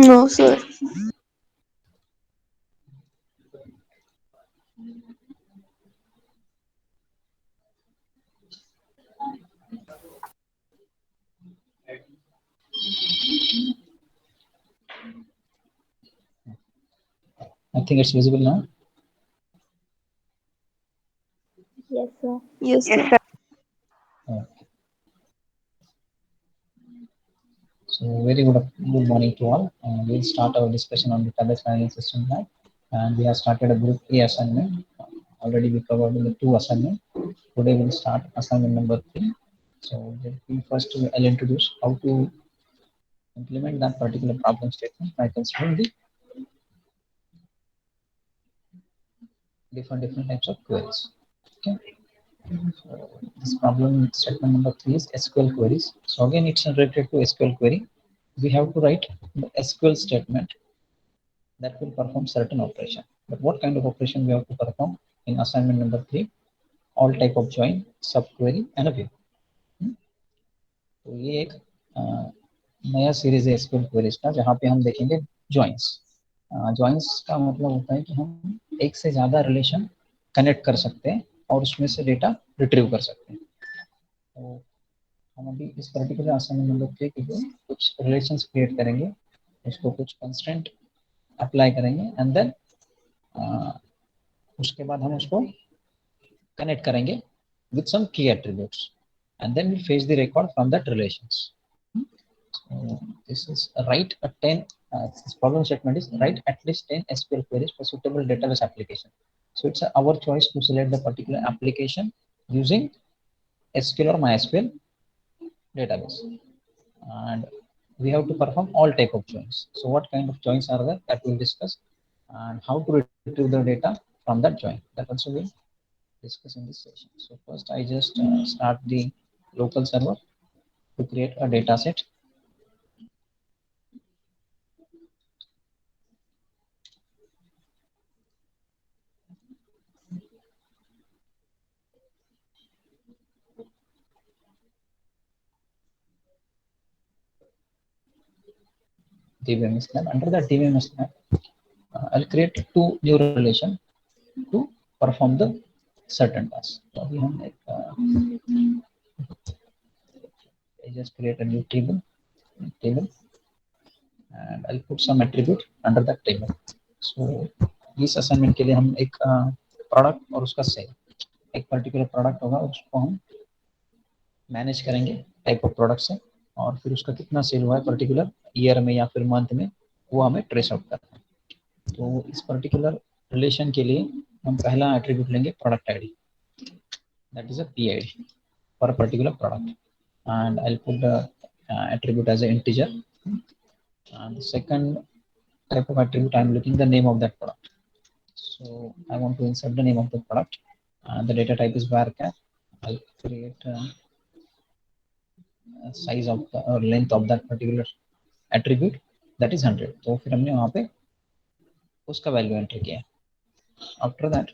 No, sir. I think it's visible now. Yes, sir. Yes, sir. Okay. So very good morning to all. We'll start our discussion on the database management system now. And we have started a group A assignment. Already we covered the two assignments. Today we'll start assignment number 3. So let me first I'll introduce how to implement that particular problem statement by considering the different types of queries. Okay. So this problem statement number 3 is SQL queries. So again, it's related to SQL query. We have to write the SQL statement that will perform certain operation. But what kind of operation we have to perform in assignment number 3? All type of join, subquery and a view. तो ये एक नया series है SQL queries का जहाँ पे हम देखेंगे जॉइंस. जॉइंस का मतलब होता है कि हम एक से ज़्यादा रिलेशन कनेक्ट कर सकते हैं और उसमें से डेटा रिट्रीव कर सकते हैं. तो हम अभी इस पर्टिकुलर असाइनमेंट नंबर 3 के लिए कुछ रिलेशंस क्रिएट करेंगे, उसको कुछ कंस्ट्रेंट अप्लाई करेंगे एंड देन उसके बाद हम उसको connect करेंगे with some key attributes and then we fetch the record from that relations. So this is write a 10 this problem statement is write at least 10 SQL queries for suitable database application. So it's our choice to select the particular application using SQL or MySQL database, and we have to perform all type of joins. So what kind of joins are there, that we'll discuss, and how to retrieve the data from that join, that also we'll discuss in this session. So first I just start the local server to create a data set. DBMS lab. Under the DBMS lab, I'll create two new relation to perform the certain task. So we have like I just create a new table and I'll put some attribute under that table. So इस assignment के लिए हम एक product और उसका cell, एक particular product होगा उसको हम मैनेज करेंगे टाइप ऑफ प्रोडक्ट से, और फिर उसका कितना सेल हुआ है पर्टिकुलर ईयर में या फिर मंथ में, वो हमें ट्रेस आउट करना है. तो इस पर्टिकुलर रिलेशन के लिए हम पहला एट्रीब्यूट लेंगे product ID, that is a PID for a particular product, and I'll put the attribute as an integer. And the second type of attribute, I'm looking the name of that product. So I want to insert the name of the product, and the data type is varchar. I'll create size of the or length of that particular attribute, that is 100. तो फिर हमने वहाँ पे उसका value enter किया. After that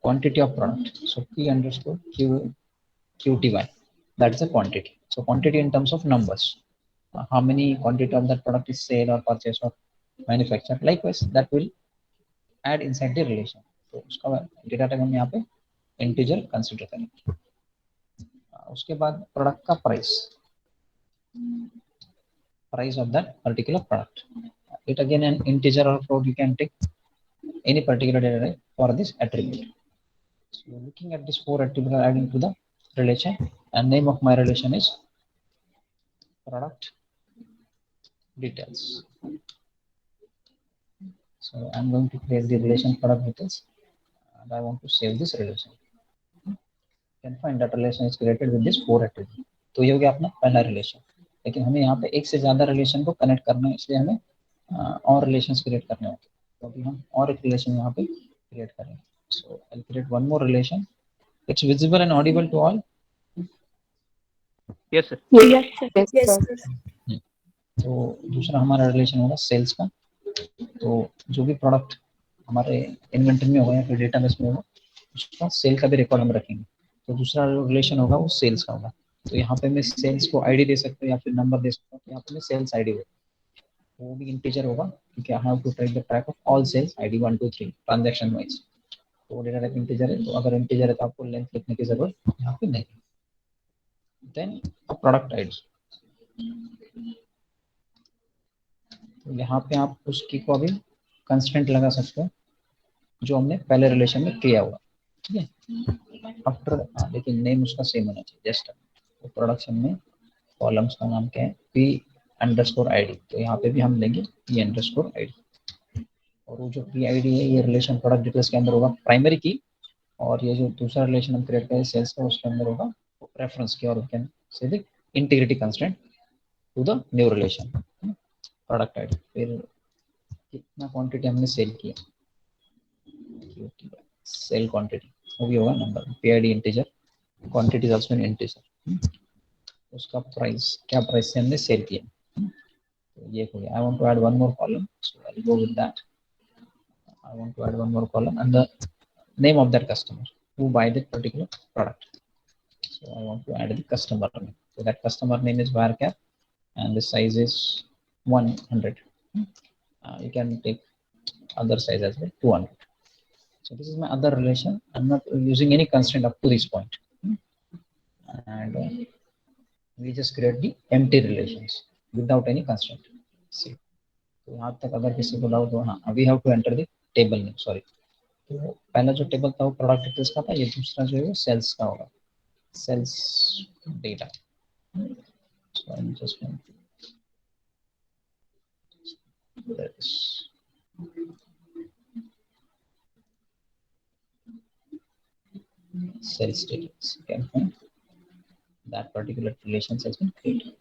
quantity of product, so p underscore qty, that is a quantity. So quantity in terms of numbers, how many quantity of that product is sale or purchase or manufacture, likewise that will add inside the relation. तो उसका data type हम यहाँ पे integer consider करेंगे. उसके बाद product का price of that particular product, it again an integer or float, you can take any particular data type for this attribute. So looking at this 4 attributes adding to the relation, and name of my relation is product details. So I'm going to create the relation product details and I want to save this relation. You can find that relation is created with this 4 attributes. तो ये हो गया अपना पहला relation. लेकिन हमें यहाँ पे एक से ज़्यादा रिलेशन को कनेक्ट करना है, इसलिए हमें और रिलेशंस क्रिएट करने होते हैं. तो अभी हम और एक रिलेशन यहाँ पे क्रिएट करेंगे. So I create one more relation. It's visible and audible to all. Yes, sir. Yes, sir. Yes, sir. तो दूसरा हमारा रिलेशन होगा सेल्स का. तो जो भी प्रोडक्ट हमारे इन्वेंटरी में होगा या फिर डेटाबेस में होगा, उसका सेल का भी रिकॉर्ड हम रखेंगे. तो दूसरा जो रिलेशन होगा वो सेल्स का होगा. तो यहाँ पे मैं सेल्स को आईडी दे सकता हूँ या फिर नंबर दे सकता हूँ. यहाँ पे मैं सेल्स आईडी होगा. वो भी इंटीजर होगा क्योंकि I have to take the track of all sales ID 1 2 3 transaction wise. तो डेटा टाइप इंटीजर है, तो अगर इंटीजर है तो आपको लेंथ लिखने की जरूरत यहाँ पे नहीं। देन प्रोडक्ट आईडी, तो यहाँ पे आप उसकी को भी कंस्टेंट लगा सकते हो जो हमने पहले रिलेशन में किया हुआ, ठीक है। आफ्टर लेकिन नेम उसका सेम होना चाहिए जस्ट। तो प्रोडक्शन में कॉलम्स का नाम क्या है, पी अंडरस्कोर आई डी, तो यहाँ पे भी हम लेंगे पी अंडरस्कोर आई डी। और वो जो पी आई डी है ये रिलेशन प्रोडक्ट डिटेल्स के अंदर होगा प्राइमरी की, और ये जो दूसरा रिलेशन हम क्रिएट करें सेल्स का उसके अंदर होगा रेफरेंस की, और we can say the integrity constraint to the new relation product ID. फिर कितना क्वांटिटी हमने सेल किया, सेल क्वांटिटी वो भी होगा number, PID integer, quantity also in integer, उसका प्राइस क्या प्राइस से हमने सेल किया। तो ये हो गया। I want to add one more column, so I will go with that. I want to add one more column and the name of that customer who buy that particular product. So I want to add the customer name. So that customer name is varchar and the size is 100. You can take other size as well, 200. So this is my other relation. I'm not using any constraint up to this point. And we just create the empty relations without any constraint. See, तो यहाँ तक अगर किसी को doubt हो, हाँ, we have to enter the table name. Sorry, तो पहला जो टेबल था वो प्रोडक्ट डिटेल्स का था, ये दूसरा जो है वो सेल्स का होगा, sales data. So I'm just going to do this. Sales details. You can find that particular relation has been created.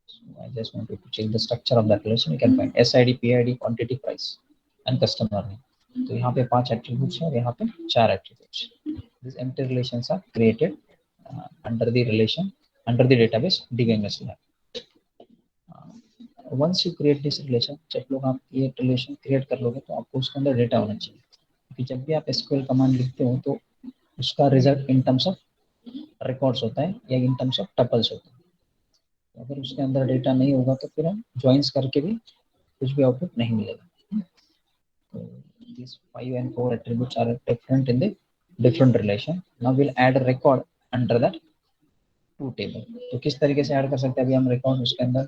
So I just want to change the structure of that relation. You can find SID, PID, quantity, price, and customer name. तो यहाँ पे 5 attributes हैं और यहाँ पे 4 attributes. These empty relations are created under the relation, under the database DBMS lab. Once you create this relation, जब लोग आप ये relation create कर लोगे तो आपको उसके अंदर डेटा होना चाहिए, क्योंकि जब भी आप SQL कमांड लिखते हो तो उसका result in terms of records होता है या इन टर्म्स ऑफ टपल्स होता है। अगर उसके अंदर डेटा नहीं होगा तो फिर हम ज्वाइंस करके भी कुछ भी आउटपुट नहीं मिलेगा। तो these 5 and 4 attributes are different in the different relation. Now we'll add a record under that to table. तो किस तरीके से ऐड कर सकते हैं, अभी हम रिकॉर्ड उसके अंदर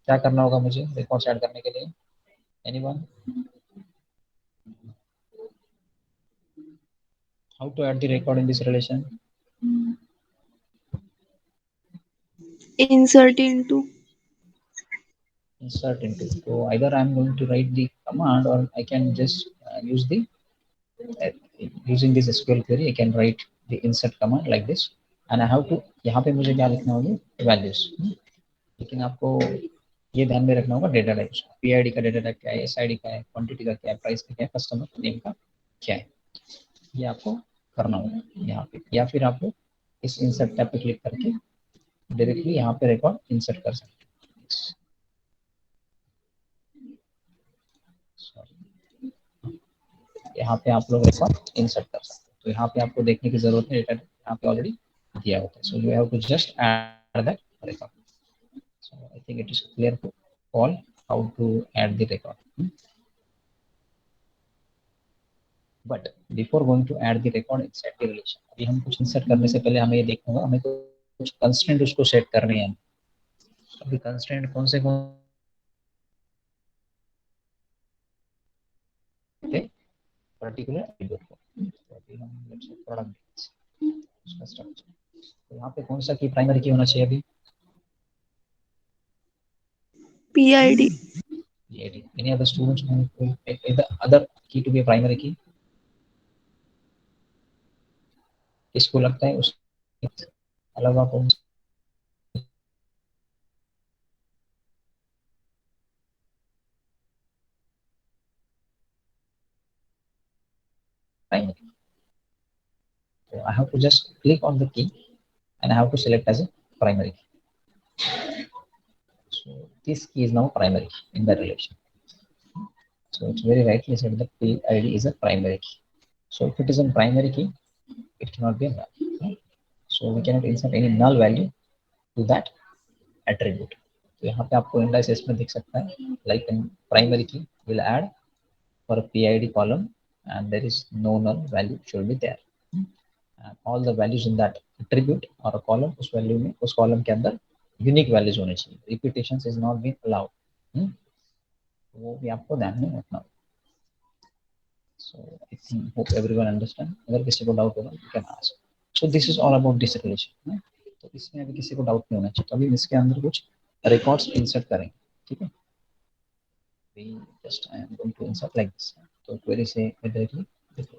क्या करना होगा मुझे रिकॉर्ड्स ऐड करने के लिए, anyone? How to add the record in this relation? Insert into. Insert into, so either I'm going to write the command or I can just use the using this SQL query I can write the insert command like this, and I have to यहाँ पे मुझे क्या लिखना होगी, values. लेकिन आपको ये ध्यान में रखना होगा डेटा टाइप, पीआईडी का डेटा टाइप क्या है, एसआईडी का है, क्वांटिटी का क्या है, प्राइस का क्या है, कस्टमर नेम का क्या है, ये आपको करना होगा यहाँ पे। या फिर आप इस इंसर्ट टैब पे क्लिक करके डायरेक्टली यहाँ पे रिकॉर्ड इंसर्ट कर सकते हैं। यहाँ पे आप लोग रिकॉर्ड इंसर्ट कर सकते हैं। तो यहाँ पे आपको देखने की जरूरत है, डेटा यहाँ पे ऑलरेडी दिया होता है, so you have to just add that record. So I think it is clear to all how to add the record. But before going to add the record inside the relation, अभी हम कुछ insert करने से पहले हमें ये देखना होगा, हमें कुछ constraint उसको set करने हैं। अभी constraint कौन से particular attribute को, अभी हम let's say product उसका structure, तो यहाँ पे कौन सा की प्राइमरी की होना चाहिए अभी? PID. PID. Any other students want to take the other key to be a primary key? इसको लगता है उस अलावा कौन primary? So I have to just click on the key and I have to select as a primary key. So this key is now primary key in the relation. So it's very rightly said that PID is a primary key. So if it is a primary key, it cannot be a null. So we cannot insert any null value to that attribute. तो यहाँ पे आपको indices में दिख सकता है, like in primary की will add for a PID column and there is no null value should be there. And all the values in that attribute or a column उस value में उस column के अंदर unique values होने चाहिए. Repetitions is not being allowed. वो भी आपको ध्यान में रखना होगा. So I think hope everyone understand. अगर किसी को doubt होगा you can ask. So this is all about this relation. तो इसमें अभी किसी को doubt नहीं होना चाहिए. तो अभी इसके अंदर कुछ records insert करेंगे, ठीक है? We just I am going to insert like this. तो query से directly देखो.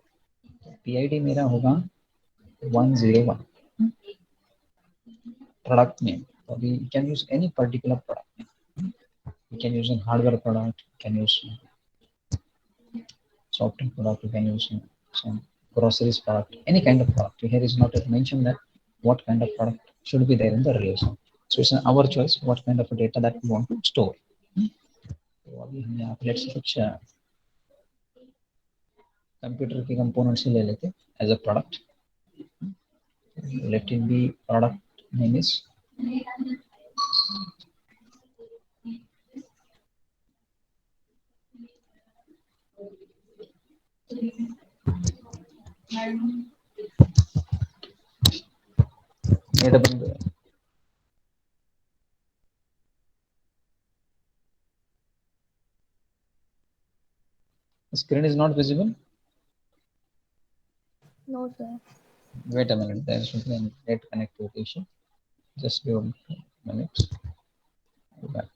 PID मेरा होगा 101 product name. So we can use any particular product name. We can use a hardware product, we can use software product, we can use some groceries product, any kind of product. Here is not mentioned that what kind of product should be there in the relation. So it's our choice what kind of data that we want to store. तो अभी हम यहाँ पे let's कुछ computer के components से ले लेते as a product. Let it be product name is AWS. The screen is not visible. No, sir. Wait a minute, there should be a net connectivity issue. Just give a minute. Go back.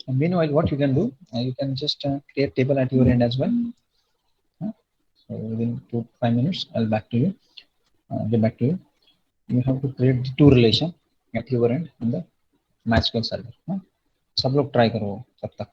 And meanwhile, what you can do, you can just create table at your end as well. So within 2 to 5 minutes, I'll back to you. Get back to you. You have to create the two relation at your end in the MySQL server. सब लोग try करो तब तक.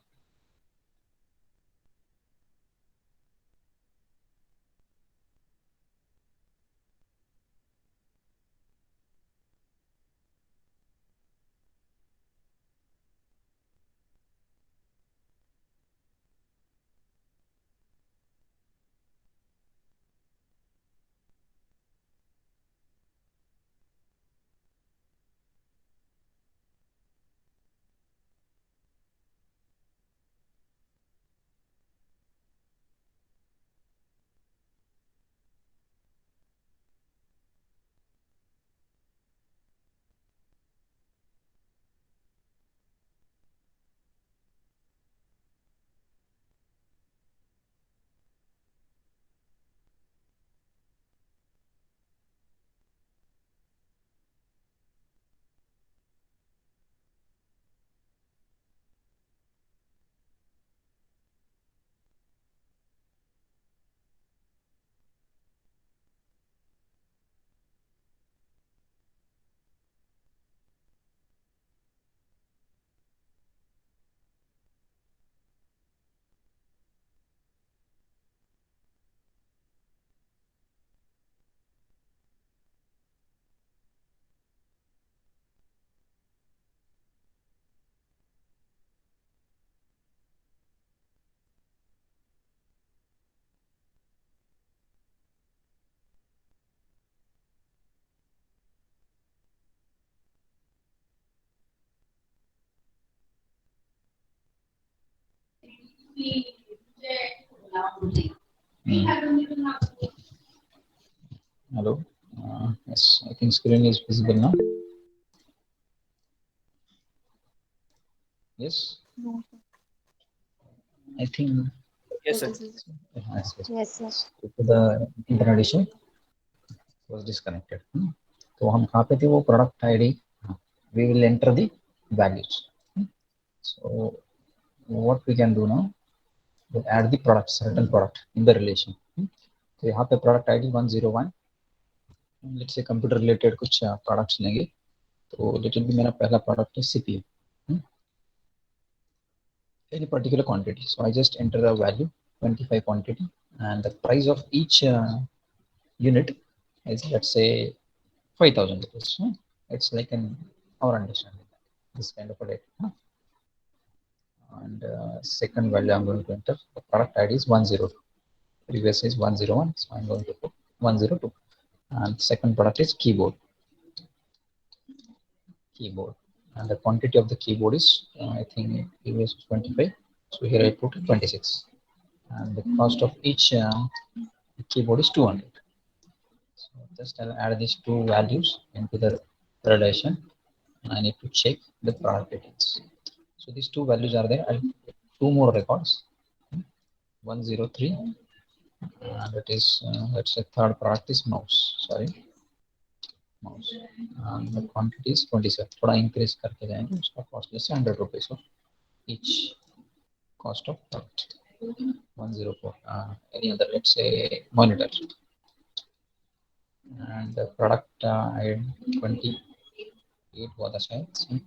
Hello. Yes, I think screen is visible now. Yes. No. I think Yes, sir. yes, yes. Yes, sir. So the internet issue was disconnected. तो हम कहाँ पे थे? वो product ID. We will enter the values. So what we can do now? We'll add the product, certain product in the relation. तो यहाँ पे product ID 101. Let's say computer related कुछ products लेंगे. तो let it be मेरा पहला product है CPU. Any particular quantity. So I just enter a value 25 quantity, and the price of each unit is, let's say, 5,000 rupees. It's like an our understanding this kind of a data. And second value I'm going to enter the product ID is 102. Previous is 101, so I'm going to put 102. And second product is keyboard. And the quantity of the keyboard is I think previous 25. So here I put 26. And the cost of each keyboard is 200. So just I'll add these two values into the relation. I need to check the product details. So these two values are there. I'll put two more records. 103, that is let's say third product is mouse. Mouse. And the quantity is 27. थोड़ा increase करके जाएंगे. उसका cost is 100 rupees of each cost of product. 104. Any other, let's say monitor. And the product I 28 was assigned.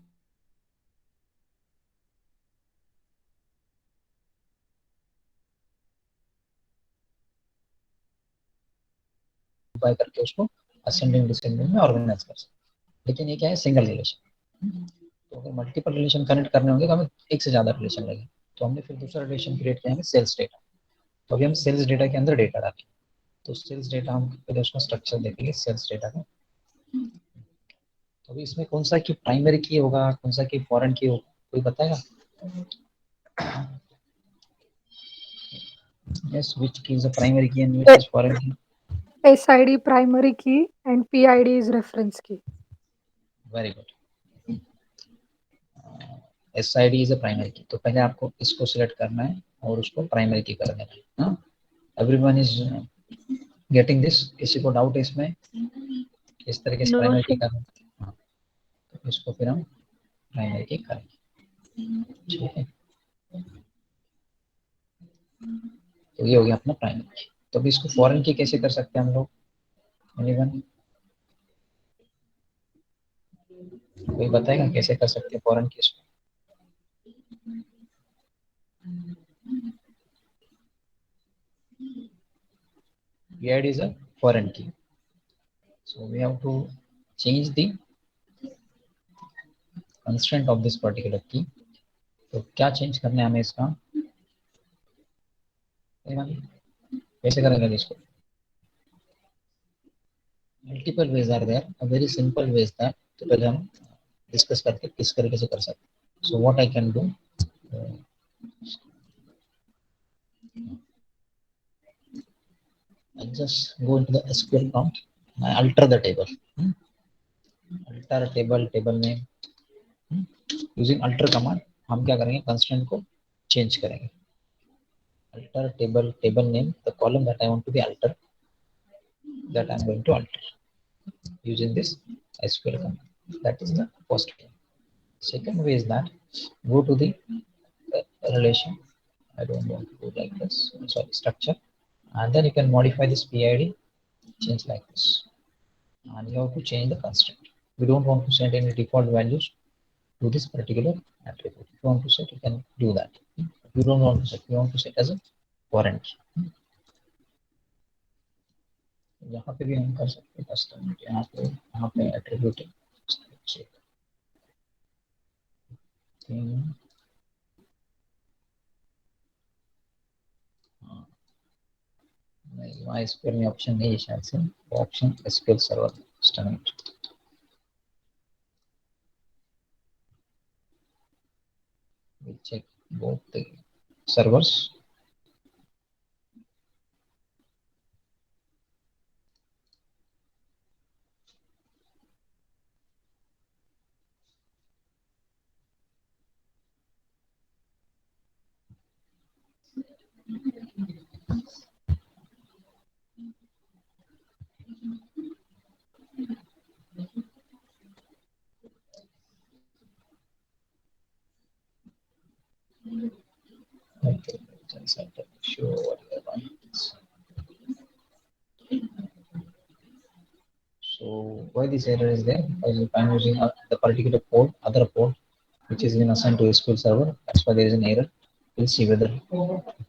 करके उसको ascending descending में organise कर सकते हैं. लेकिन ये क्या है? Single relation. तो अगर मल्टीपल रिलेशन कनेक्ट करने होंगे तो हमें एक से ज्यादा रिलेशन लगेगा. तो हमने फिर दूसरा रिलेशन क्रिएट किया है सेल्स डेटा. तो अभी हम सेल्स डेटा के अंदर डेटा डालेंगे. तो सेल्स डेटा हम पहले उसका स्ट्रक्चर देखेंगे सेल्स डेटा का. तो अभी इसमें कौन सा की प्राइमरी की होगा, कौन सा की फॉरेन की होगा, कोई बताएगा? Yes, which key is the primary key and which is foreign key? SID primary key and PID is reference key. Very good. SID is a primary key. तो पहले आपको इसको सिलेक्ट करना है और उसको प्राइमरी की कर देना है. Everyone is getting this? किसी को डाउट है इसमें? किस तरीके से No, प्राइमरी की sir. करना है? तो इसको फिर हम प्राइमरी की करेंगे. ठीक है. तो ये हो गया अपना प्राइमरी की. तो अभी इसको फॉरेन की कैसे कर सकते हैं हम लोग? एनीवन कोई बताएगा कैसे कर सकते हैं फॉरेन की इसको? PID is a foreign key. So we have to change the constraint of this particular key. तो क्या चेंज करना है हमें इसका? कैसे करेंगे इसको? Multiple ways are there. A very simple way is that. तो पहले हम डिस्कस करके किस तरीके से कर सकते हैं. So what I can do, I just go into the SQL prompt. I alter the table. Alter table name. Using alter command हम क्या करेंगे? कंस्ट्रेंट को चेंज करेंगे. Alter table name, the column that I want to be altered, that I'm going to alter using this SQL command. That is the first way. Second way is that go to the relation. I don't want to do like this. Sorry, structure. And then you can modify this PID, change like this. And you have to change the constraint. We don't want to set any default values to this particular attribute. If you want to set, you can do that. If you don't want to set, you want to set as a foreign key. यहाँ पे भी हम कर सकते हैं custom. यहाँ पे attribute नहीं, वहाँ SQL में ऑप्शन नहीं है शायद से. Option SQL server standard. We check both the servers. Okay, just have to show what the one is. So why this error is there? Because if I'm using the particular port, other port, which is been assigned to SQL Server, that's why there is an error. We'll see whether okay.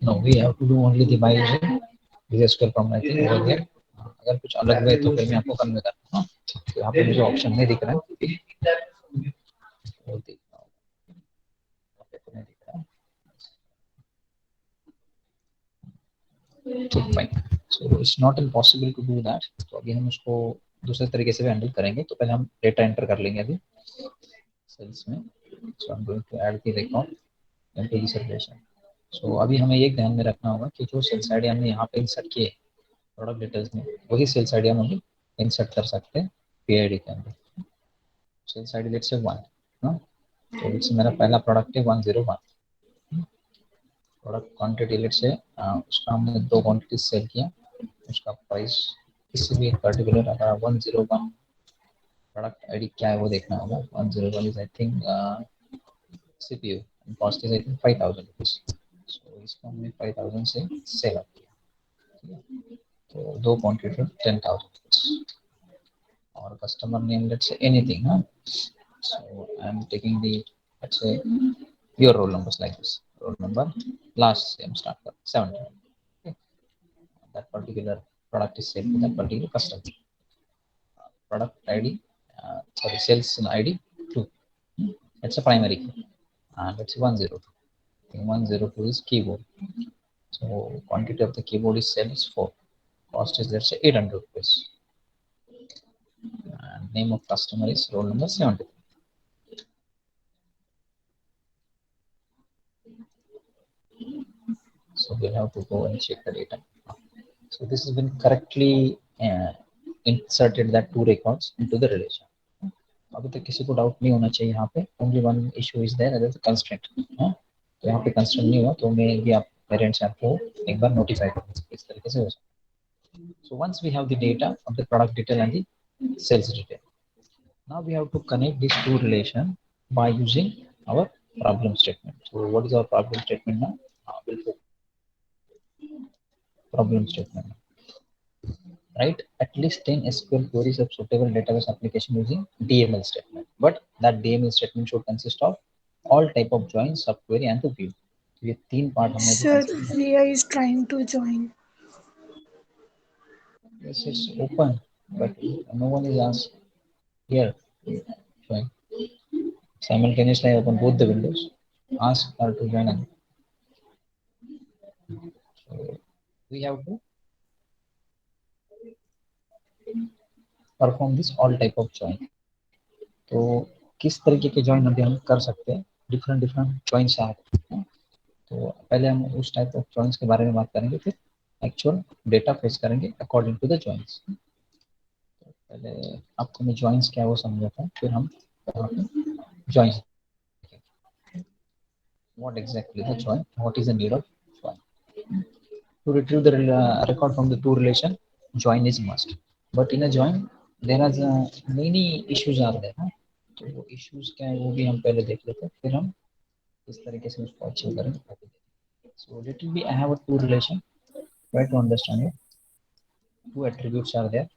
No, we have to do only the by using Visual SQL from I think over here. अगर कुछ अलग है तो फिर मैं आपको convey करता हूँ. तो यहाँ पे मुझे ऑप्शन नहीं दिख रहा है. वो देख रहा हूँ. यहाँ पे तो नहीं दिख रहा है. तो fine. So it's not impossible to do that. तो अभी हम उसको दूसरे तरीके से भी हैंडल करेंगे. तो पहले हम डेटा एंटर कर लेंगे अभी सेल्स में. So I'm going to add the record into this relation. So अभी हमें ये ध्यान में रखना होगा कि जो सेल्स आईडी हमने यहाँ पे इंसर्ट किए प्रोडक्ट डिटेल्स में, वही सेल्स आईडी हम अभी इंसर्ट कर सकते हैं पीआईडी के अंदर. Sales ID let's say 1. हाँ, तो लेट्स से मेरा पहला प्रोडक्ट है 101. प्रोडक्ट क्वांटिटी लेट्स से उसका हमने 2 क्वांटिटी सेल किया. उसका प्राइस किसी भी एक पर्टिकुलर अगर 101 प्रोडक्ट आईडी क्या है वो देखना होगा. 101 is I think CPU and cost is I think 5000 rupees. So इसको हमने 5000 से सेल अप किया. तो 2 क्वांटिटी 10,000 रुपीस. और customer name let's say anything. हाँ, so I'm taking the, let's say, your roll numbers like this. Roll number, last name start with 70. Okay. That particular product is sold to that particular customer. Product ID, sorry, sales ID 2. That's a primary key. Let's say 102. 102 is keyboard. So quantity of the keyboard is sales 4. Cost is let's say 800 rupees. And name of customer is roll number 70. So we'll have to go and check the data. So this has been correctly inserted that 2 records into the relation. अभी तक किसी को doubt नहीं होना चाहिए यहाँ पे. Only one issue is there, that is constraint. तो यहाँ पे कंस्ट्रेंट नहीं हुआ तो मैं भी आप पेरेंट्स आपको एक बार नोटिफाई करूँगा. इस तरीके से हो सकता है. So once we have the data of the product detail and the sales detail, now we have to connect these two relation by using our problem statement. So what is our problem statement now? We'll put problem statement. Write at least 10 SQL queries of suitable database application using DML statement. But that DML statement should consist of all type of join, subquery and the view. तो ये 3 part हमने Sir, Ria is trying to join. Yes, it's open, but no one is asked here. Join. Simultaneously I open both the windows. Ask her to join. So we have to perform this all type of join. तो किस तरीके के join अभी हम कर सकते हैं. Different joins है. तो पहले हम उस टाइप ऑफ जॉइंस के बारे में बात करेंगे, फिर एक्चुअल डेटा फेच करेंगे अकॉर्डिंग टू द जॉइंस. तो पहले आपको मैं जॉइंस क्या है वो समझाता हूँ, फिर हम joins what exactly the join, what is the need of join. To retrieve the record from the two relation, join is must. But in a join there are many issues are there. तो वो issues क्या है वो भी हम पहले देख लेते हैं, फिर हम इस तरीके से उसको अचीव करेंगे. So let it be I have a two relation. Try to understand it. Two attributes are there.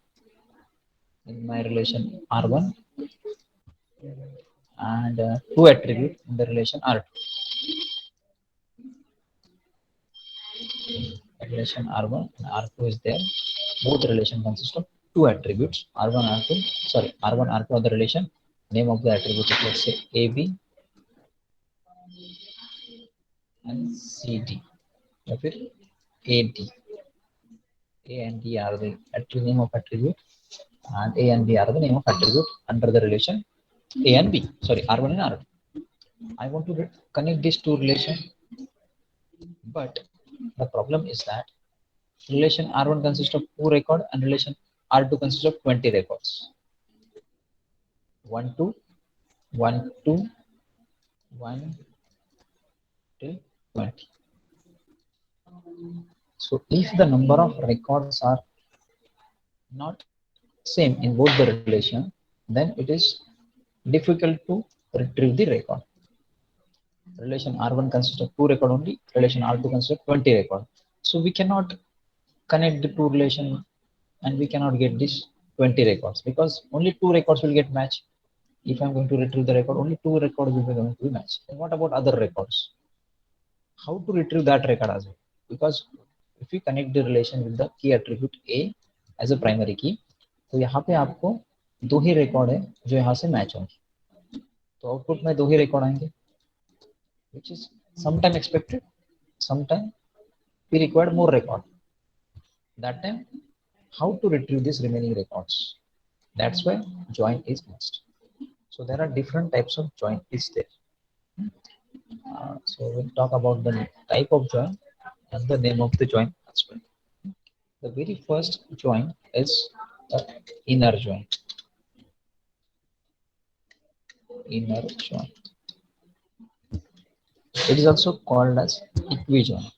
in my relation R1 and two attribute in the relation R2. Relation R1 and R2 is there. Both relation consist of two attributes R1 R2. Sorry, R1 R2 are the relation. Name of the attribute is, let's say, AB and CD. Or AD. A and D are the name of attribute, and A and B are the name of attribute under the relation A and B. Sorry, R1 and R2. I want to connect these two relations, but the problem is that relation R1 consists of 2 records and relation R2 consists of 20 records. 1, 2, 1, 2, 1 till 20. So if the number of records are not same in both the relation, then it is difficult to retrieve the record. Relation R1 consists of 2 records only, relation R2 consists of 20 records. So we cannot connect the two relation and we cannot get this 20 records because only 2 records will get matched. If I'm going to retrieve the record, only 2 records will be going to be matched. And what about other records? How to retrieve that record as well? Because if we connect the relation with the key attribute A as a primary key, तो यहाँ पे आपको 2 ही record है जो यहाँ से match होंगे, तो आउटपुट में 2 ही रिकॉर्ड आएंगे, which is sometime expected, sometime we require more record. That time, how to retrieve these remaining records? That's why join is must. So there are different types of join is there. So we'll talk about the type of join and the name of the join as well. The very first join is the inner join. Inner join. It is also called as equijoin.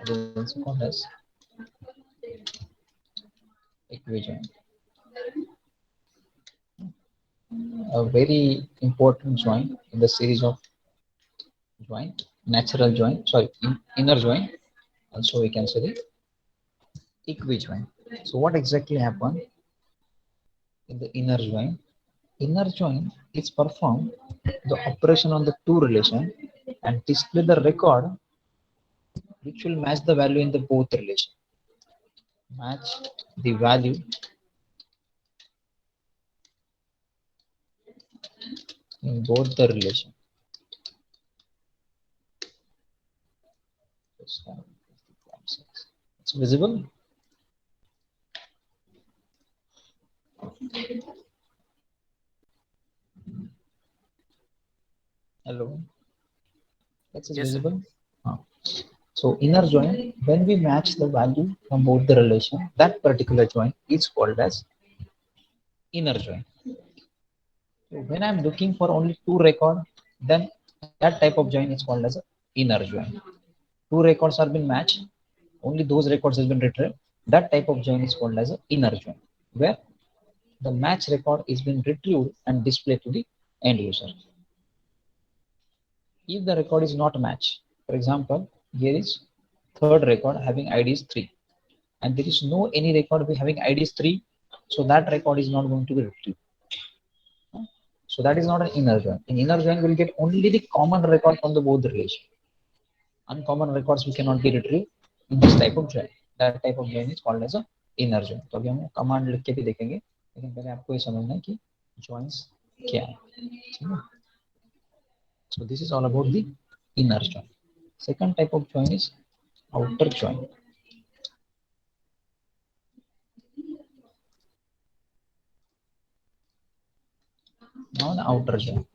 It is also called as equijoin. A very important join in the series of join, natural join, sorry, inner join. Also, we can say the equijoin. So, what exactly happened in the inner join? Inner join is perform the operation on the two relation and display the record which will match the value in the both relation. Match the value in both the relation. It's visible. Hello. That's Yes, visible. So inner join, when we match the value from both the relation, that particular join is called as inner join. So when I'm looking for only two record, then that type of join is called as a inner join. Two records are been matched, only those records has been retrieved. That type of join is called as a inner join, where the match record is been retrieved and displayed to the end user. If the record is not matched, for example, here is third record having ID is 3 and there is no any record having ID is 3, so that record is not going to be retrieved. So that is not an inner join. In inner join, we'll get only the common record from the both relation. Uncommon records we cannot be retrieved in this type of join. That type of join is called as a inner join. तो अभी हम command लिख के भी देखेंगे, लेकिन पहले आपको ये समझना है कि joins क्या है, ठीक है? So this is all about the inner join. Second type of join is outer join. Now the outer join.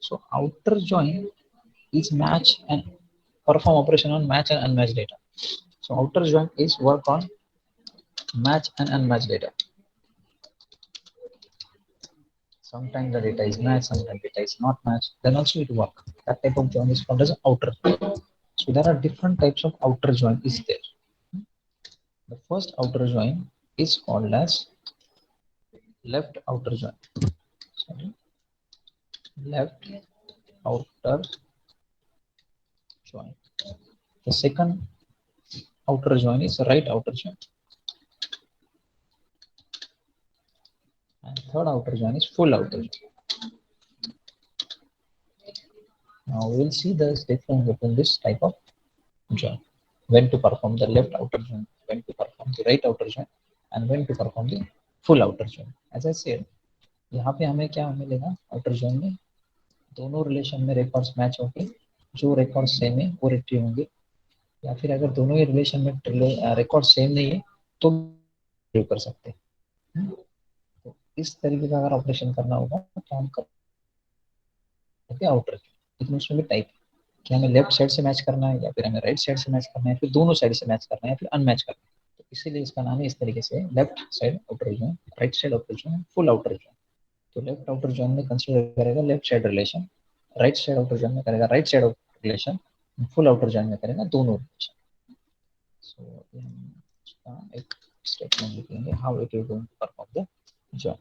So outer join is match and perform operation on match and unmatched data. So outer join is work on match and unmatched data. Sometimes the data is matched, sometimes data is not matched. Then also it work. That type of join is called as outer. So there are different types of outer join is there. The first outer join is called as left outer join. Sorry. Left outer join. The second outer join is right outer join. third outer join is full outer join. Now we will see the difference between this type of join. When to perform the left outer join, when to perform the right outer join, and when to perform the full outer join. As I said, यहाँ पे हमें क्या मिलेगा outer join में, दोनों relation में records match होंगे, जो रिकॉर्ड सेम है वो रिट्रीव होंगे, या फिर अगर दोनों ही रिलेशन में रिकॉर्ड सेम नहीं है तो रिट्रीव कर सकते हैं। तो इस तरीके का अगर ऑपरेशन करना होगा तो हम करते हैं आउटर, लेकिन उसमें भी टाइप कि हमें लेफ्ट साइड से मैच करना है या फिर हमें राइट साइड से मैच करना है, फिर दोनों साइड से मैच करना है या फिर अनमैच करना है। तो इसीलिए इसका नाम है इस तरीके से left side outer join, right side outer join, full outer join. तो लेफ्ट आउटर जॉइन में कंसीडर करेगा left side relation, right side outer join में करेगा right side relation, full outer join में करेगा दोनों रिलेशन। सो हम इसका एक स्टेटमेंट लिखेंगे, how it is going to perform the join.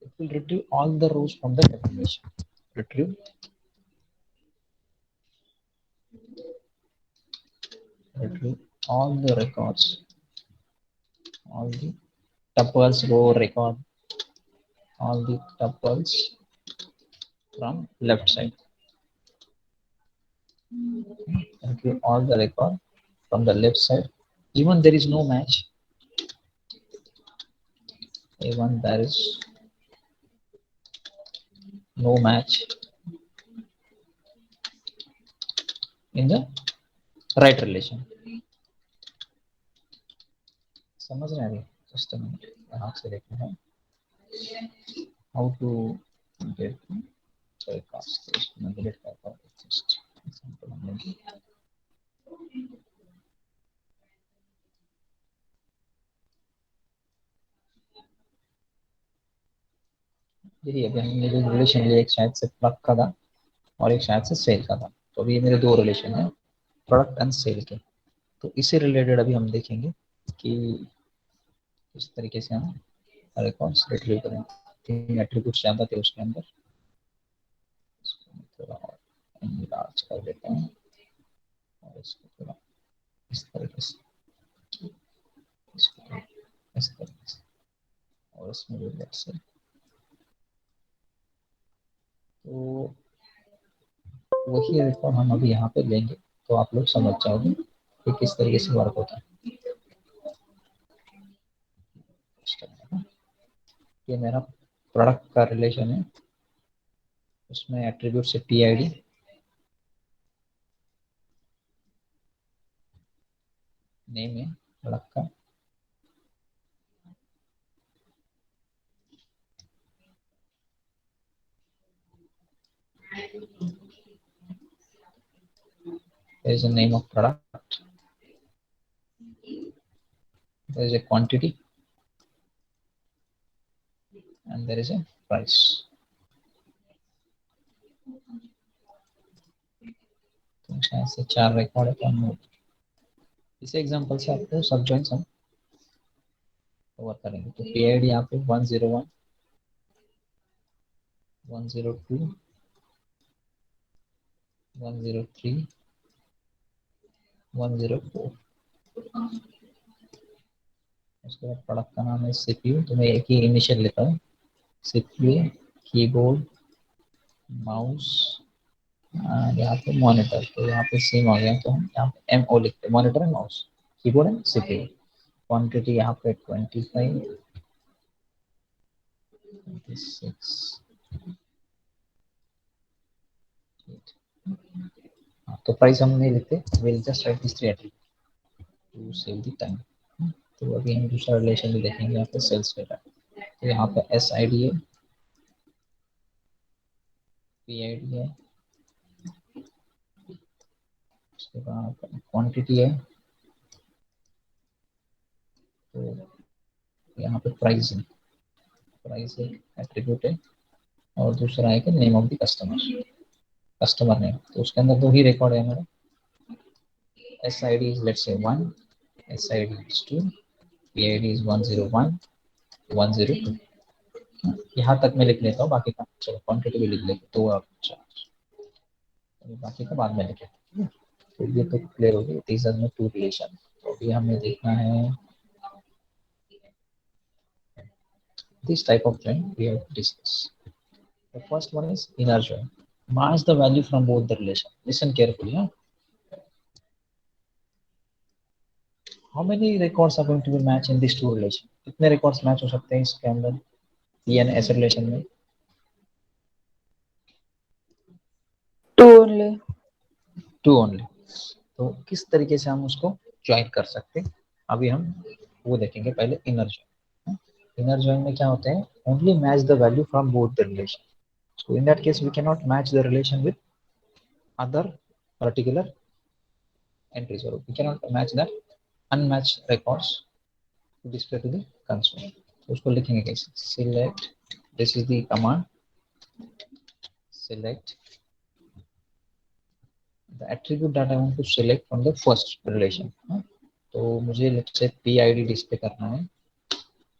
It will retrieve all the rows from the definition. Retrieve all the records, all the tuples row record, all the tuples from left side. Retrieve all the record from the left side. Even there is no match. Even there is no match in the right relation. समझ रहे हैं? Just a minute. यहाँ से देखना है how to get records. इसमें delete करता हूँ just example हम लेंगे। यही अभी हमने जो रिलेशन लिया, एक शायद से प्लग का था और एक शायद से सेल का था। तो अभी ये मेरे दो रिलेशन है, प्रोडक्ट एंड सेल के। तो इससे रिलेटेड अभी हम देखेंगे कि इस तरीके से हम रिकॉर्ड्स रिट्रीव करें। तीन एट्रीब्यूट्स ज़्यादा थे उसके अंदर, थोड़ा और इनलार्ज कर देता हूँ और इसको थोड़ा इस तरीके से, इसको इस तरीके से, और इसमें भी लेट्स से। तो वही रिकॉर्ड हम अभी यहाँ पे लेंगे, तो आप लोग समझ जाओगे कि किस तरीके से वर्क होता है। ये मेरा प्रोडक्ट का रिलेशन है, उसमें एट्रीब्यूट से PID, नेम है प्रोडक्ट का, there is a name of product, there is a quantity, and there is a price. तो शायद से 4 रिकॉर्ड है, तो हम इस एग्जांपल से आपको सब जॉइंट्स हम कवर करेंगे। तो PID यहाँ पे 101, 102, 103, 104। उसके बाद प्रोडक्ट का नाम है CPU, तो मैं एक ही इनिशियल लेता हूँ, CPU, कीबोर्ड, माउस, यहाँ पे मॉनिटर। तो यहाँ पे सेम आ गया, तो हम यहाँ पे MO लिखते हैं, monitor and mouse, keyboard and CPU। Quantity यहाँ पे 25, 26। तो प्राइस हम नहीं लिखते, will just write this 3 attribute to save the time. तो अभी हम दूसरा रिलेशन भी देखेंगे, यहाँ पे सेल्स डेटा। तो यहाँ पे SID है, PID है, उसके बाद क्वांटिटी है, तो यहाँ पे प्राइस है, प्राइस एक एट्रीब्यूट है, और दूसरा है कि name of the customer, customer name. तो उसके अंदर दो ही रिकॉर्ड है हमारा, SID is let's say 1, SID is 2, PID is 101, 102। यहाँ तक मैं लिख लेता हूँ, बाकी का चलो क्वांटिटी भी लिख लेते, तो आप बाकी का बाद में लिखेंगे। तो ये तो क्लियर हो गई, these are the two relation। तो अभी हमें देखना है this type of join we have to discuss. The first one is inner join. Match the value from both the relation. Listen carefully. Huh? How many records are going to be matched in these two relations? कितने records match हो सकते हैं इसके अंदर P and S relation में? 2 only. 2 only. तो किस तरीके से हम उसको ज्वाइन कर सकते हैं अभी हम वो देखेंगे पहले इनर ज्वाइन. इनर ज्वाइन में क्या होता है? Only match the value from both the relation. So in that case we can not match the relation with other particular entries or we cannot match that unmatched records to display to the console. तो उसको लिखेंगे कैसे? Select, this is the command, select the attribute that I want to select from the first relation. तो मुझे let's say PID display करना है,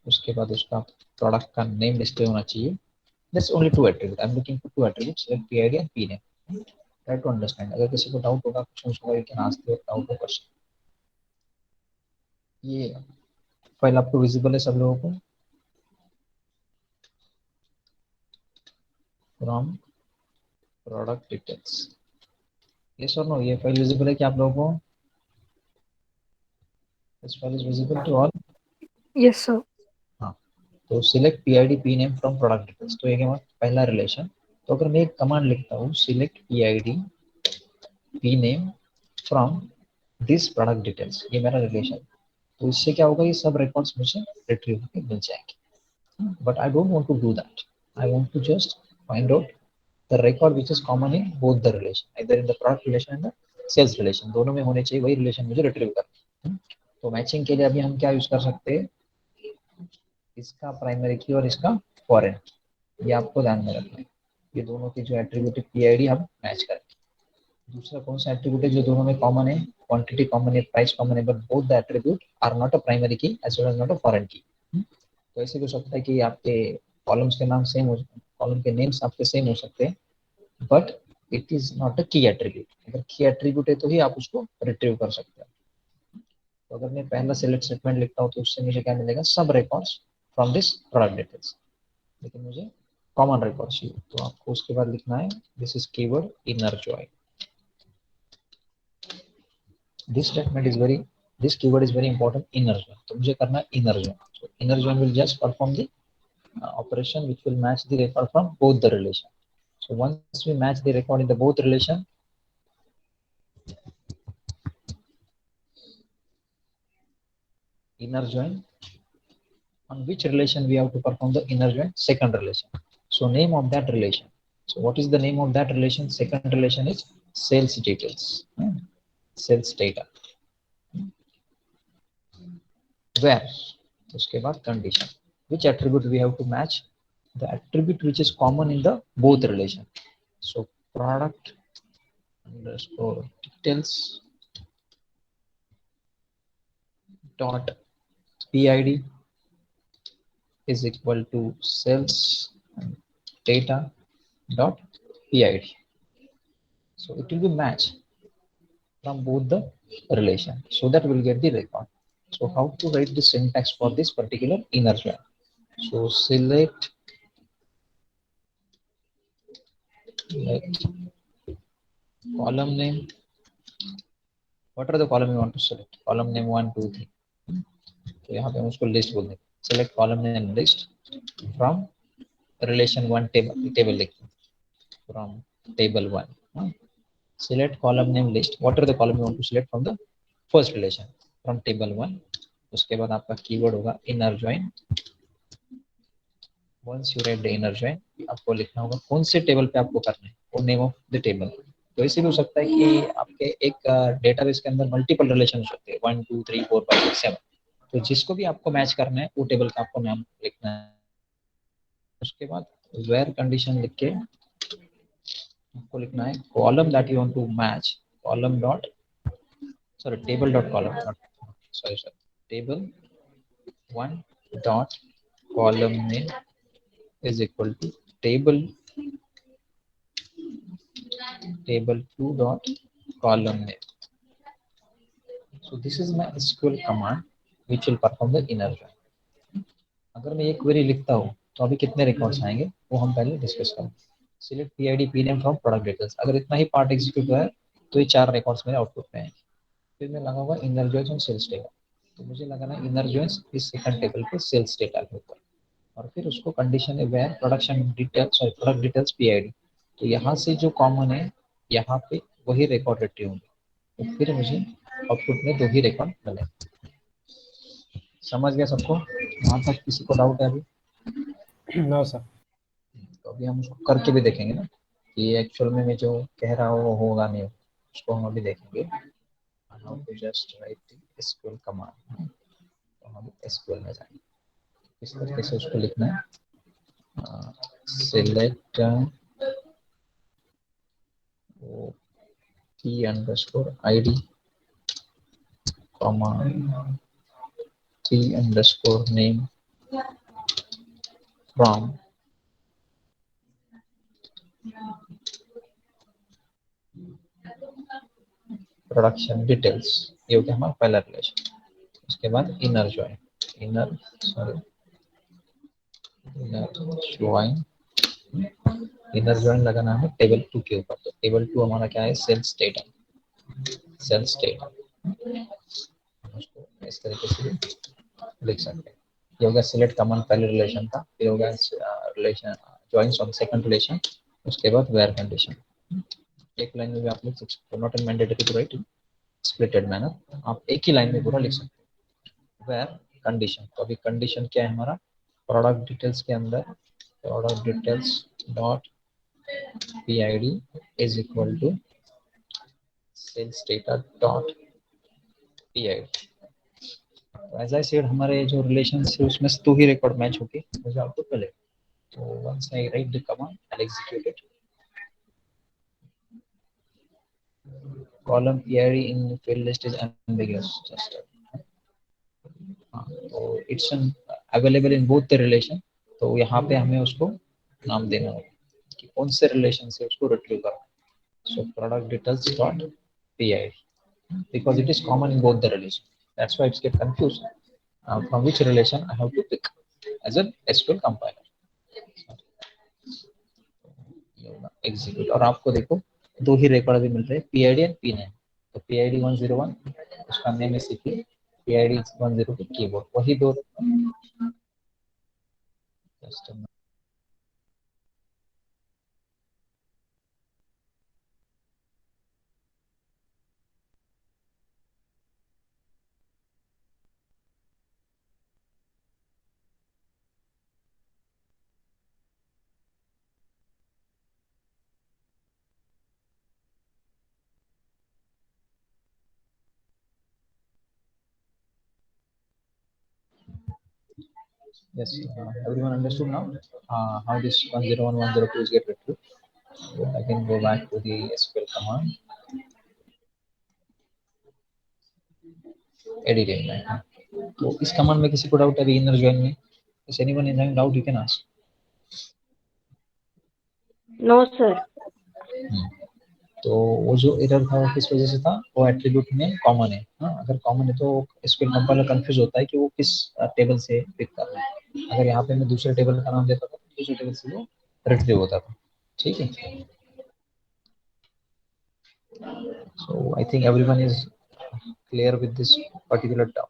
उसके बाद उसका प्रोडक्ट का नेम डिस्प्ले होना चाहिए. That's only 2 attributes. I'm looking for 2 attributes, select PID and PName. Try to understand. अगर किसी को डाउट होगा, क्वेश्चन होगा, you can ask your doubt or question. ये फाइल आपको विजिबल है सब लोगों को? From product details. Yes or no? ये फाइल विजिबल है क्या आप लोगों को? This file is visible to all. Yes, sir. हाँ, तो select PID PName from product details. तो ये क्या पहला रिलेशन. तो अगर मैं एक कमांड लिखता हूँ select PID PName from this product details, ये मेरा रिलेशन. तो इससे क्या होगा? ये सब रिकॉर्ड्स मुझे रिट्रीव करके मिल जाएंगे. But I don't want to do that. I want to just find out the record which is common in both the relation, either in the product relation and the sales relation. दोनों में होने चाहिए वही relation मुझे retrieve करना. तो matching के लिए अभी हम क्या यूज कर सकते हैं? इसका प्राइमरी की और इसका फॉरेन. ये आपको ध्यान में रखना है. ये दोनों की जो एट्रीब्यूट PID हम मैच करेंगे. दूसरा कौन सा एट्रीब्यूट है जो दोनों में कॉमन है? क्वांटिटी कॉमन है, प्राइस कॉमन है, but both the attribute are not a primary key as well as not a foreign key. तो ऐसे हो सकता है कि आपके कॉलम्स के नाम सेम हो, कॉलम के नेम्स आपके सेम हो सकते हैं, but it is not a की एट्रीब्यूट. अगर की एट्रीब्यूट है तो ही आप उसको रिट्रीव कर सकते हैं. तो अगर मैं पहला सिलेक्ट स्टेटमेंट लिखता हूँ तो उससे मुझे क्या मिलेगा? सब records from this product details. लेकिन मुझे कॉमन रिकॉर्ड चाहिए, तो आपको उसके बाद लिखना है this is keyword inner join. This statement is very, this keyword is very important. Inner join. तो मुझे करना है inner join. So inner join will just perform the operation which will match the record from both the relation. So once we match the record in the both relation, inner join, on which relation we have to perform the inner join? Second relation. So name of that relation. So what is the name of that relation? Second relation is sales details. Sales data. Where? उसके बाद condition. Which attribute we have to match? The attribute which is common in the both relation. So product underscore details dot PID is equal to sales data dot PID. So it will be matched from both the relation, so that we'll get the record. So how to write the syntax for this particular inner join? So select column name. What are the column you want to select? Column name 1, 2, 3. तो यहाँ पे हम उसको list बोल देंगे. Select column name list from relation 1 table लिखते हैं. From table 1. Select column name list. What are the column you want to select from the first relation? From table 1. उसके बाद आपका कीवर्ड होगा inner join. Once you write the inner join, आपको लिखना होगा कौन से टेबल पे आपको करना है, और नेम ऑफ द टेबल. तो ऐसे भी हो सकता है कि आपके एक डेटाबेस के अंदर मल्टीपल रिलेशन हो सकते हैं, 1 2 3 4 5 6 7. तो जिसको भी आपको मैच करना है वो टेबल का आपको नाम लिखना है. उसके बाद वेयर कंडीशन लिख के आपको लिखना है column that you want to match. Column dot sorry table dot column not, sorry table 1 dot column name is equal to table 2 dot column name. So this is my SQL command which will perform the inner join. अगर मैं एक query लिखता हूँ तो अभी कितने records आएंगे वो हम पहले डिस्कस करेंगे। Select P I D P name from product details, अगर इतना ही पार्ट एग्जीक्यूट हुआ है तो ये 4 रिकॉर्ड्स मेरे आउटपुट में आएंगे। फिर मैं लगाऊंगा inner joins on sales data, तो मुझे लगाना इनर जॉइंस इस सेकंड टेबल पे सेल्स डेटा के ऊपर, और फिर उसको कंडीशन है where production details, sorry product details PID. तो यहाँ से जो कॉमन है यहाँ पे वही रिकॉर्ड रिट्रीव होंगे, तो फिर मुझे आउटपुट में 2 ही रिकॉर्ड मिले। समझ गया सबको? वहाँ तक किसी को डाउट है अभी? No sir. तो अभी हम उसको करके भी देखेंगे ना कि एक्चुअल में मैं जो कह रहा हूँ वो होगा नहीं, उसको हम अभी देखेंगे। How to just write SQL command, तो हम एसक्यूएल में जाएंगे किस तरीके से उसको लिखना है। select key underscore id comma key underscore name from production details, ये हो गया हमारा पहला रिलेशन। उसके बाद inner join, inner sorry inner join, inner join लगाना है टेबल 2 के ऊपर। तो टेबल 2 हमारा क्या है, सेल्स डेटा, सेल्स डेटा। उसको इस तरीके से लिख सकते हैं। ये हो गया सिलेक्ट कमांड पहले रिलेशन था, फिर हो गया relation joins on second relation, उसके बाद वेयर कंडीशन। एक लाइन में भी आप लिख सकते हो, not in mandatory to write in splitted manner, आप एक ही लाइन में पूरा लिख सकते हो। वेयर कंडीशन, तो अभी कंडीशन क्या है हमारा, प्रोडक्ट डिटेल्स के अंदर product details dot PID is equal to sales data dot PID। As I said हमारे जो रिलेशन है उसमें से 2 ही रिकॉर्ड मैच होके मुझे आउटपुट मिले। तो once I write the command I execute it, column PID in field list is ambiguous, just तो it's available in both the relation. तो यहाँ पे हमें उसको नाम देना होगा कि कौन से रिलेशन से उसको रिट्रीव करना। So product details dot PID, because it is common in both the relation, that's why it's get confused from which relation I have to pick as an SQL compiler। Execute, और आपको देखो 2 ही record भी मिल रहे हैं, PID and PNAME। तो PID 101 उसका name है CP, PID 102 keyboard, वही 2। Yes, everyone understood now how this 101 102 is get retrieved. So I can go back to the SQL command editing में। तो इस कमांड में किसी को डाउट है अभी इनर जॉइन में? Is anyone in doubt, you can ask. No sir. तो वो जो एरर था वो किस वजह से था, वो एट्रीब्यूट में कॉमन है। हाँ, अगर कॉमन है तो SQL कंपाइलर कंफ्यूज होता है कि वो किस टेबल से पिक कर रहा है। अगर यहाँ पे मैं दूसरे टेबल का नाम देता था तो दूसरे टेबल से वो रिट्रीव होता था। ठीक है, so I think everyone is clear with this particular doubt.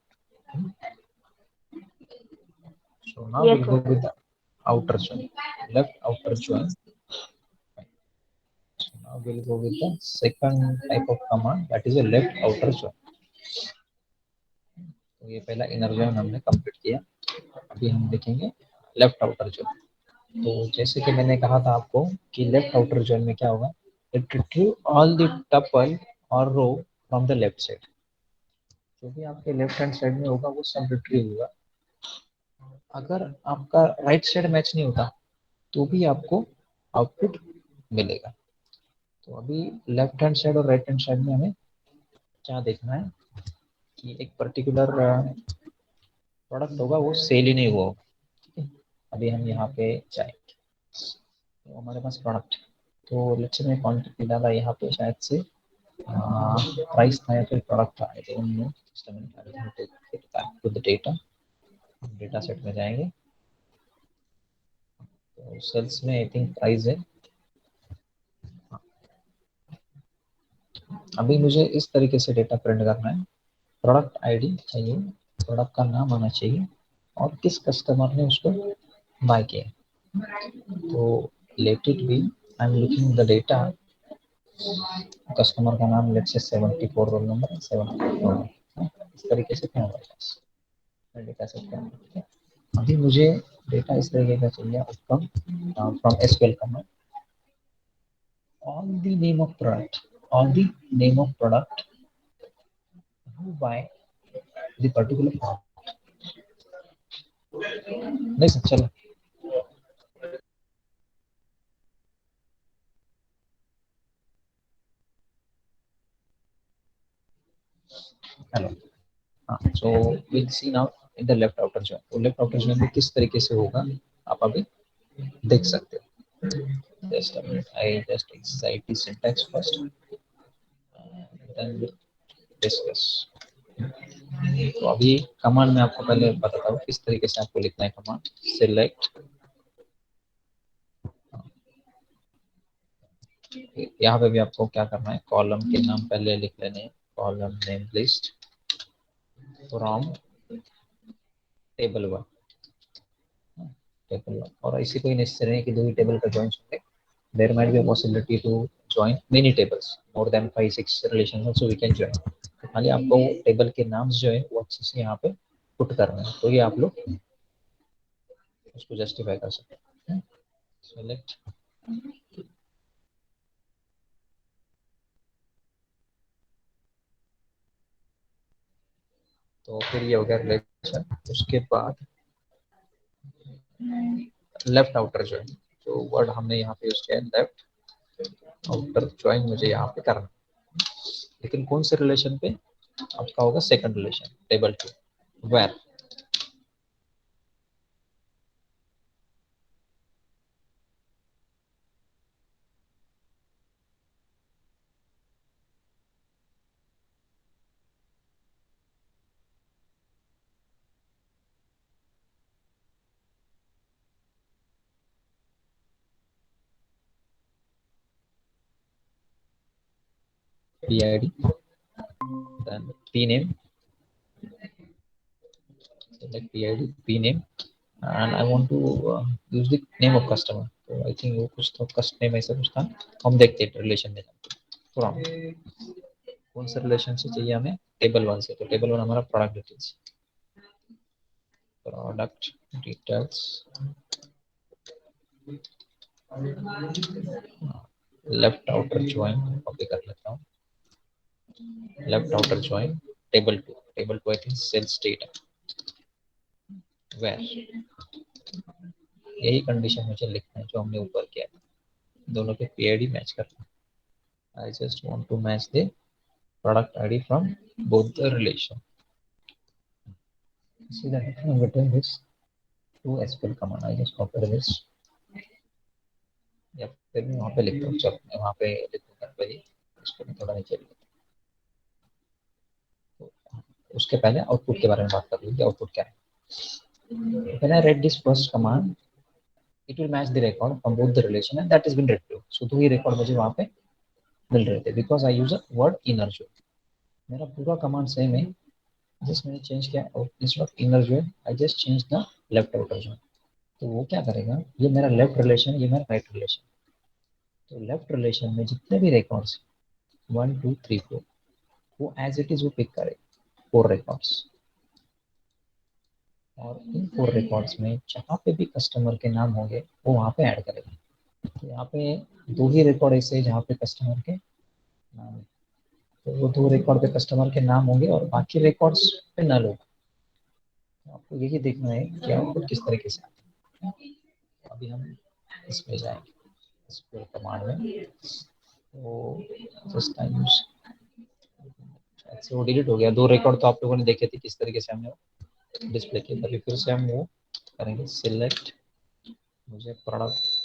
So now Yes, will sir. Go with the outer join, left outer join। So now we'll go with the second type of command, that is a left outer join। तो ये पहला inner join हमने complete किया, अभी हम देखेंगे left outer join. तो जैसे कि मैंने कहा था आपको कि लेफ्ट आउटर जॉइन में क्या होगा, it retrieve all the tuple और row from the left side. जो भी आपके लेफ्ट हैंड साइड में होगा वो सब रिट्रीव होगा। अगर आपका राइट साइड मैच नहीं होता तो भी आपको आउटपुट मिलेगा। तो अभी लेफ्ट हैंड साइड और राइट हैंड साइड में हमें क्या देखना है कि एक पर्टिकुलर प्रोडक्ट होगा वो सेल ही नहीं हुआ होगा। ठीक है, अभी हम यहाँ पे जाएंगे तो हमारे पास प्रोडक्ट, तो लेट्स से मैं क्वांटिटी डाला यहाँ पे, शायद से प्राइस था या फिर प्रोडक्ट था, आई डोंट नो। सिस्टम में to the data, data set में जाएंगे, तो सेल्स में आई थिंक प्राइस है। अभी मुझे इस तरीके से डेटा प्रिंट करना है। प्रोडक्ट आईडी चाहिए, प्रोडक्ट का नाम आना चाहिए और किस कस्टमर ने उसको बाय किया। तो let it be, I am looking the data. Customer का नाम लेट्स से 74 रोल नंबर है, 74 इस तरीके से क्या हमारे पास डेटा सेट करना है, ठीक है। अभी मुझे डेटा इस तरीके का चाहिए outcome from SQL command. All the name of product, all the name of product who buy the particular product। नहीं सर चलो। हेलो, हाँ, so will see now in the left outer join. तो left outer join में किस तरीके से होगा आप अभी देख सकते हो। Just a minute, I just exercise the syntax first then will discuss. तो अभी कमांड में आपको पहले बताता हूँ किस तरीके से आपको लिखना है कमांड। सिलेक्ट, यहाँ पे भी आपको क्या करना है, कॉलम के नाम पहले लिख लेने हैं। Column name list from table 1, table 1। और ऐसी कोई नेसेसरी नहीं कि दो ही टेबल का जॉइन होंगे। There might be a possibility to join many tables, more than 5-6 relation also we can join. तो खाली आपको टेबल के नाम्स जो है वो अच्छे से यहाँ पे पुट करना है, तो ये आप लोग उसको जस्टिफाई कर सकते हैं। सेलेक्ट, तो फिर ये हो गया रिलेशन। उसके बाद लेफ्ट आउटर ज्वाइन, जो वर्ड हमने यहाँ पे यूज किया है लेफ्ट आउटर ज्वाइन, मुझे यहाँ पे करना है। लेकिन कौन से रिलेशन पे? आपका होगा second relation, table 2 where. PID, then P name, select PID, P name, and I want to use the name of customer। तो आई थिंक वो कुछ तो कस्ट नेम ऐसा कुछ था, हम देखते हैं रिलेशन में जाते हैं। फ्रॉम, कौन सा रिलेशन से चाहिए हमें? टेबल 1 से। तो टेबल 1 हमारा product details, product details left outer join copy कर लेता हूँ। Left outer join table 2, table 2 I think sales data where. यही कंडीशन मुझे लिखना है जो हमने ऊपर किया था, दोनों के पीआईडी मैच करना है। I just want to match the product ID from both the relation. see that I'm getting this to SQL command, I just copy this, या फिर मैं वहाँ पे लिखता हूँ। चलो मैं वहाँ पे लिखूंगा पहले, इसको मैं थोड़ा नीचे लिखता हूँ। तो उसके पहले आउटपुट के बारे में बात कर लीजिए, आउटपुट क्या है। When I read this first command, it will match the record from both the relation and that has been read to। So दो ही रिकॉर्ड मुझे वहाँ पे मिल रहे थे because I use a word inner join। मेरा पूरा कमांड सेम है, just मैंने चेंज किया, instead of inner join I just change the left outer join। तो वो क्या करेगा, ये मेरा लेफ्ट रिलेशन, ये मेरा राइट रिलेशन। तो लेफ्ट रिलेशन में जितने भी रिकॉर्ड्स 1 2 3 4 वो एज इट इज वो पिक करेगा 4 रिकॉर्ड्स। और इन 4 रिकॉर्ड्स में जहाँ पे भी कस्टमर के नाम होंगे वो वहाँ पे ऐड करेगा। तो यहाँ पे दो ही रिकॉर्ड ऐसे जहाँ पे कस्टमर के नाम है, तो वो दो रिकॉर्ड पे कस्टमर के नाम होंगे और बाकी रिकॉर्ड्स पे नल होगा। तो आपको यही देखना है कि आउटपुट किस तरीके से आता है। अभी हम इसमें जाएंगे इसको कमांड में, तो जस्ट टाइम वो डिलीट हो गया। दो रिकॉर्ड तो आप लोगों ने देखे थे किस तरीके से हमने डिस्प्ले किया। अभी फिर से हम वो करेंगे, सिलेक्ट, मुझे product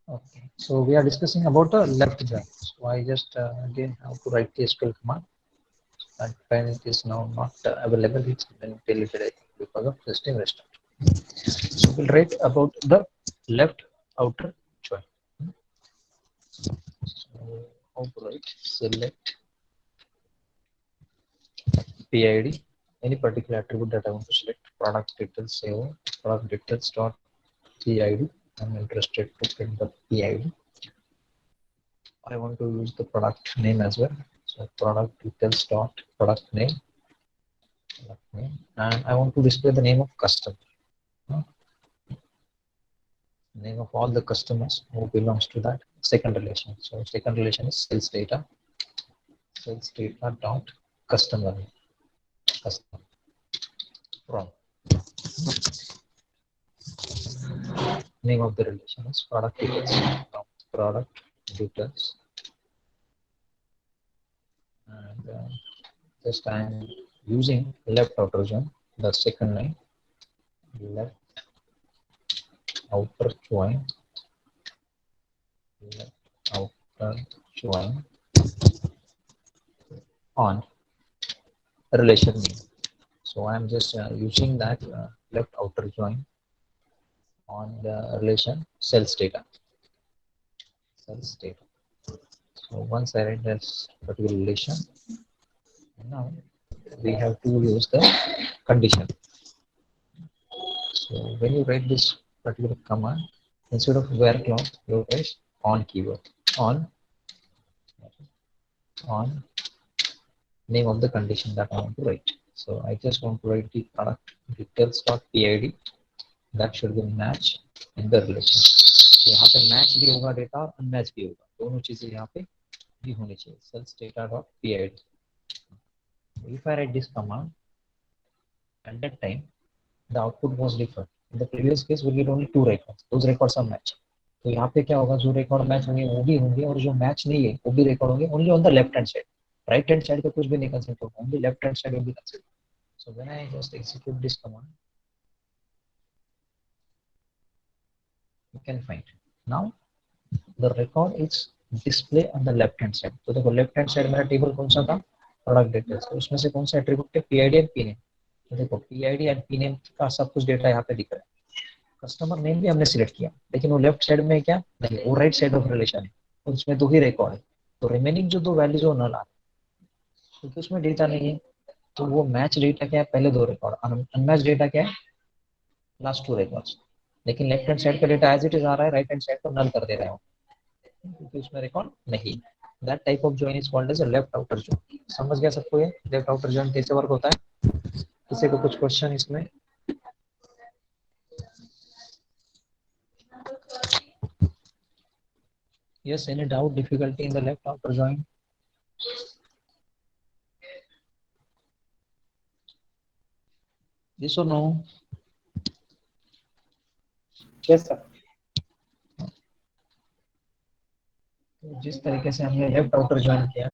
Okay, so we are discussing about the left join. So I just again have to write the SQL command, and when it is now not available, it's been deleted, I think, because of system restart. So we'll write about the left outer join. So how to write? Select PID, any particular attribute that I want to select. Product details, say product details dot PID. I'm interested to print the PID. I want to use the product name as well. So product details dot product name, and I want to display the name of customer. Name of all the customers who belongs to that second relation. So second relation is sales data dot customer name, customer from name of the relation is product details dot product details, and just I am using left outer join, the second line, left outer join, left outer join on relation name. So I am just using that left outer join on the relation sales data. Sales data. So once I write this particular relation, now we have to use the condition. So when you write this particular command, instead of where clause, you write on keyword, on name of the condition that I want to write. So I just want to write the product details dot PID that should be match in the relation. तो यहाँ पे match भी होगा data और unmatch भी होगा, दोनों चीजें यहाँ पे भी होनी चाहिए. Sales data dot PID. If I write this command, at that time the output was different. In the previous case we get only two records. Those records are match. तो यहाँ पे क्या होगा, जो रिकॉर्ड मैच होंगे वो भी होंगे और जो मैच नहीं है वो भी रिकॉर्ड होंगे, only on the left hand side. Right hand side पे कुछ भी नहीं कंसीडर होगा, only left hand side will be consider. So when I just execute this command, you can find now the record is display on the left hand side. तो देखो left hand side मेरा table कौन सा था, product details. तो उसमें से कौन सा एट्रीब्यूट है, PID एंड PNAME. तो देखो PID एंड PNAME का सब कुछ डेटा यहाँ पे दिख रहा है. कस्टमर नेम भी हमने सिलेक्ट किया, लेकिन वो लेफ्ट साइड में क्या नहीं, वो राइट साइड ऑफ रिलेशन है, उसमें दो ही रिकॉर्ड है. तो रिमेनिंग जो दो वैल्यूज वो नल आ, क्योंकि उसमें डेटा नहीं है. तो वो मैच डेटा क्या है, पहले दो रिकॉर्ड, अनमैच डेटा क्या है, लास्ट टू रिकॉर्ड्स. लेकिन लेफ्ट हैंड साइड का डेटा एज इट इज आ रहा है, राइट हैंड साइड को नल कर दे रहा है क्योंकि उसमें रिकॉर्ड नहीं. That type of join is called as a left outer join. समझ गया सबको ये लेफ्ट आउटर जॉइन कैसे वर्क होता है? किसी को कुछ क्वेश्चन इसमें? Yes, any doubt, difficulty in the left outer join? Yes or no? Yes, sir. जिस तरीके से हमने लेफ्ट आउटर ज्वाइन किया